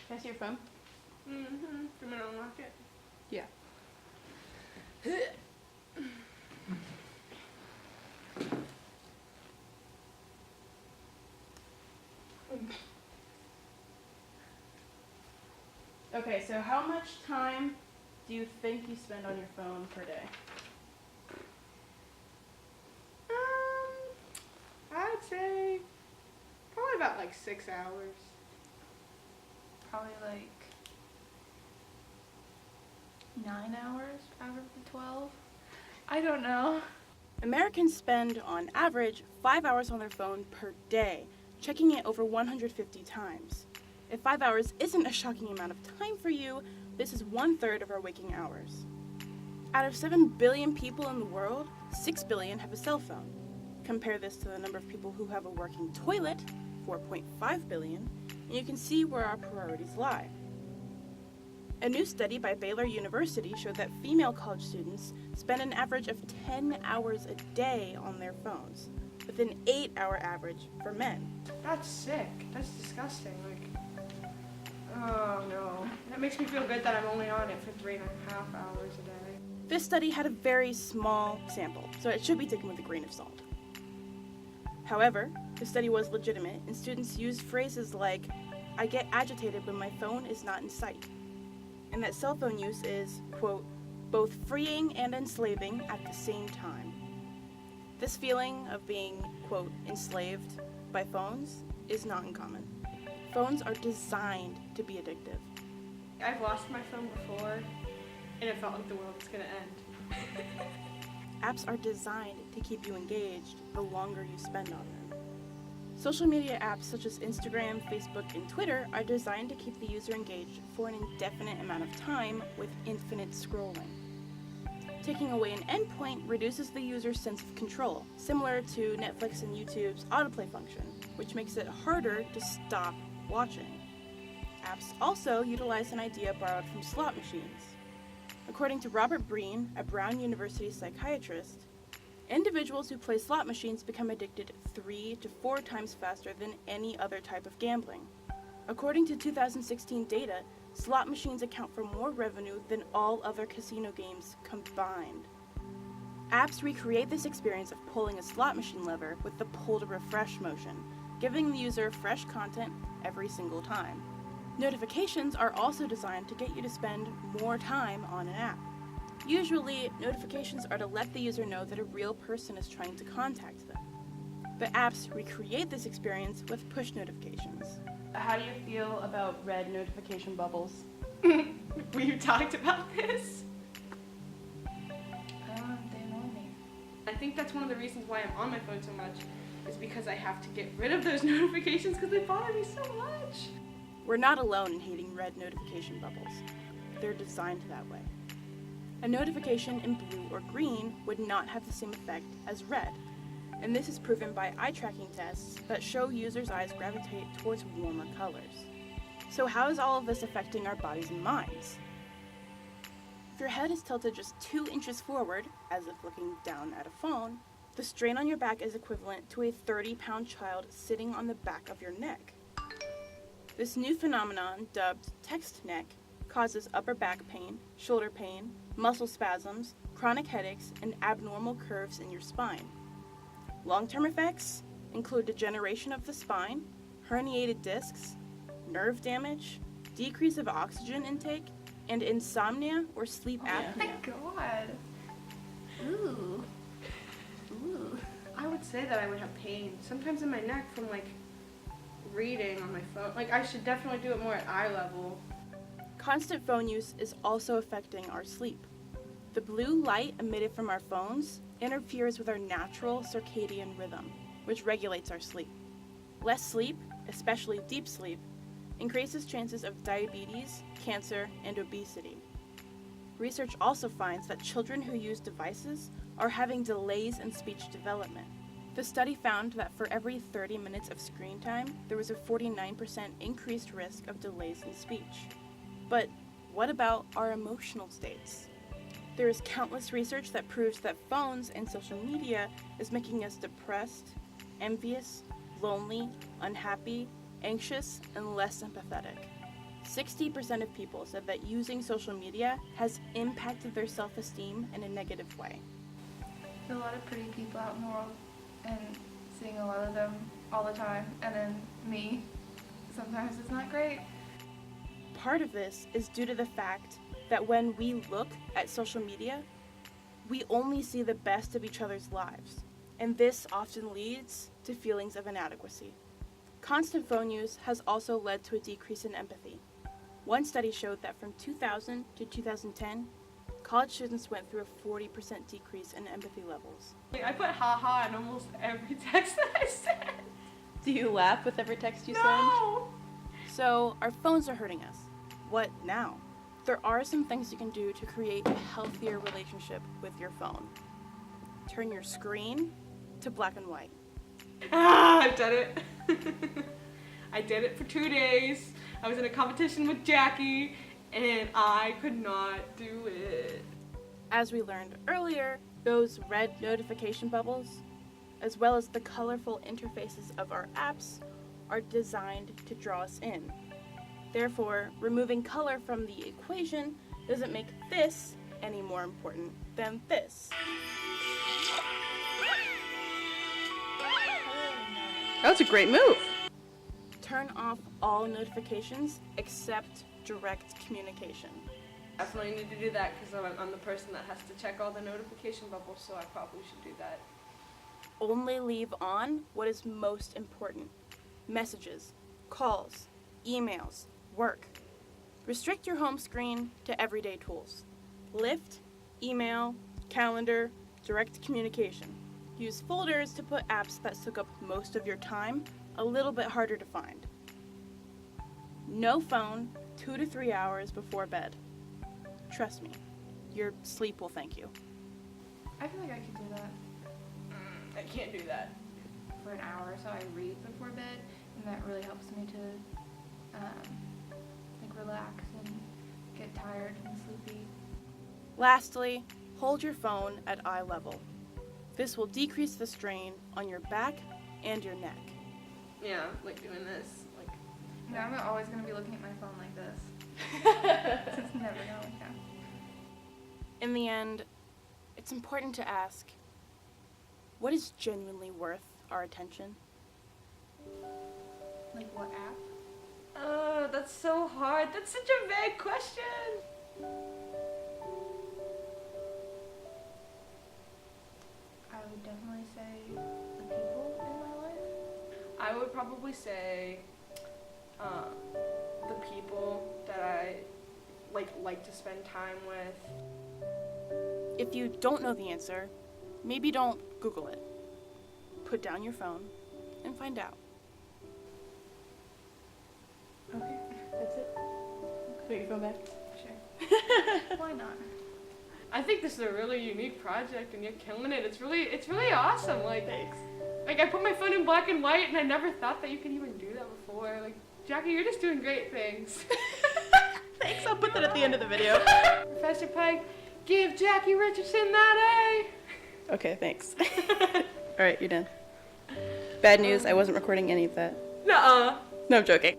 Can I see your phone? Mm-hmm. Do you want to unlock it? Yeah. Okay, so how much time do you think you spend on your phone per day? I'd say probably about like 6 hours. Probably like 9 hours out of the 12. I don't know. Americans spend, on average, 5 hours on their phone per day, checking it over 150 times. If 5 hours isn't a shocking amount of time for you, this is 1/3 of our waking hours. Out of 7 billion people in the world, 6 billion have a cell phone. Compare this to the number of people who have a working toilet, 4.5 billion, and you can see where our priorities lie. A new study by Baylor University showed that female college students spend an average of 10 hours a day on their phones, with an 8-hour average for men. That's sick. That's disgusting. Oh no. That makes me feel good that I'm only on it for 3.5 hours a day. This study had a very small sample, so it should be taken with a grain of salt. However, the study was legitimate, and students used phrases like, "I get agitated when my phone is not in sight," and that cell phone use is, quote, both freeing and enslaving at the same time. This feeling of being, quote, enslaved by phones is not uncommon. Phones are designed to be addictive. I've lost my phone before, and it felt like the world was gonna end. Apps are designed to keep you engaged the longer you spend on them. Social media apps such as Instagram, Facebook, and Twitter are designed to keep the user engaged for an indefinite amount of time with infinite scrolling. Taking away an endpoint reduces the user's sense of control, similar to Netflix and YouTube's autoplay function, which makes it harder to stop watching. Apps also utilize an idea borrowed from slot machines. According to Robert Breen, a Brown University psychiatrist, individuals who play slot machines become addicted 3 to 4 times faster than any other type of gambling. According to 2016 data, slot machines account for more revenue than all other casino games combined. Apps recreate this experience of pulling a slot machine lever with the pull to refresh motion, giving the user fresh content every single time. Notifications are also designed to get you to spend more time on an app. Usually, notifications are to let the user know that a real person is trying to contact them. But apps recreate this experience with push notifications. How do you feel about red notification bubbles? We've talked about this. They annoy me. I think that's one of the reasons why I'm on my phone so much, is because I have to get rid of those notifications because they bother me so much. We're not alone in hating red notification bubbles. They're designed that way. A notification in blue or green would not have the same effect as red, and this is proven by eye tracking tests that show users' eyes gravitate towards warmer colors. So how is all of this affecting our bodies and minds? If your head is tilted just 2 inches forward, as if looking down at a phone, the strain on your back is equivalent to a 30-pound child sitting on the back of your neck. This new phenomenon, dubbed text neck, causes upper back pain, shoulder pain, muscle spasms, chronic headaches, and abnormal curves in your spine. Long-term effects include degeneration of the spine, herniated discs, nerve damage, decrease of oxygen intake, and insomnia or sleep apnea. Oh my god. Ooh. Ooh. I would say that I would have pain, sometimes in my neck from reading on my phone. I should definitely do it more at eye level. Constant phone use is also affecting our sleep. The blue light emitted from our phones interferes with our natural circadian rhythm, which regulates our sleep. Less sleep, especially deep sleep, increases chances of diabetes, cancer, and obesity. Research also finds that children who use devices are having delays in speech development. The study found that for every 30 minutes of screen time, there was a 49% increased risk of delays in speech. But what about our emotional states? There is countless research that proves that phones and social media is making us depressed, envious, lonely, unhappy, anxious, and less empathetic. 60% of people said that using social media has impacted their self-esteem in a negative way. There's a lot of pretty people out in the world, and seeing a lot of them all the time, and then me, sometimes it's not great. Part of this is due to the fact that when we look at social media, we only see the best of each other's lives, and this often leads to feelings of inadequacy. Constant phone use has also led to a decrease in empathy. One study showed that from 2000 to 2010, college students went through a 40% decrease in empathy levels. I put haha in almost every text that I send. Do you laugh with every text you No! So our phones are hurting us. What now? There are some things you can do to create a healthier relationship with your phone. Turn your screen to black and white. I've done it. I did it for 2 days. I was in a competition with Jackie, and I could not do it. As we learned earlier, those red notification bubbles, as well as the colorful interfaces of our apps, are designed to draw us in. Therefore, removing color from the equation doesn't make this any more important than this. That's a great move. Turn off all notifications except direct communication. Definitely need to do that because I'm the person that has to check all the notification bubbles, so I probably should do that. Only leave on what is most important. Messages, calls, emails, work. Restrict your home screen to everyday tools. Lift, email, calendar, direct communication. Use folders to put apps that took up most of your time a little bit harder to find. No phone 2 to 3 hours before bed. Trust me, your sleep will thank you. I feel like I could do that I can't do that. for an hour or so. I read before bed, and that really helps me to relax and get tired and sleepy. Lastly, hold your phone at eye level. This will decrease the strain on your back and your neck. Yeah, like doing this. Like. No, I'm always going to be looking at my phone like this. It's never going to look down. In the end, it's important to ask, what is genuinely worth our attention? Like what app? Oh, that's so hard. That's such a vague question. I would definitely say the people in my life. I would probably say the people that I like to spend time with. If you don't know the answer, maybe don't Google it. Put down your phone and find out. Okay, that's it. Put your phone back. Sure. Why not? I think this is a really unique project, and you're killing it. It's really awesome. Like, Thanks. Like I put my phone in black and white, and I never thought that you could even do that before. Like, Jackie, you're just doing great things. Thanks, I'll put that at the end of the video. Professor Pike, give Jackie Richardson that Okay, thanks. Alright, you're done. Bad news, I wasn't recording any of that. A. Nuh-uh. No, I'm joking.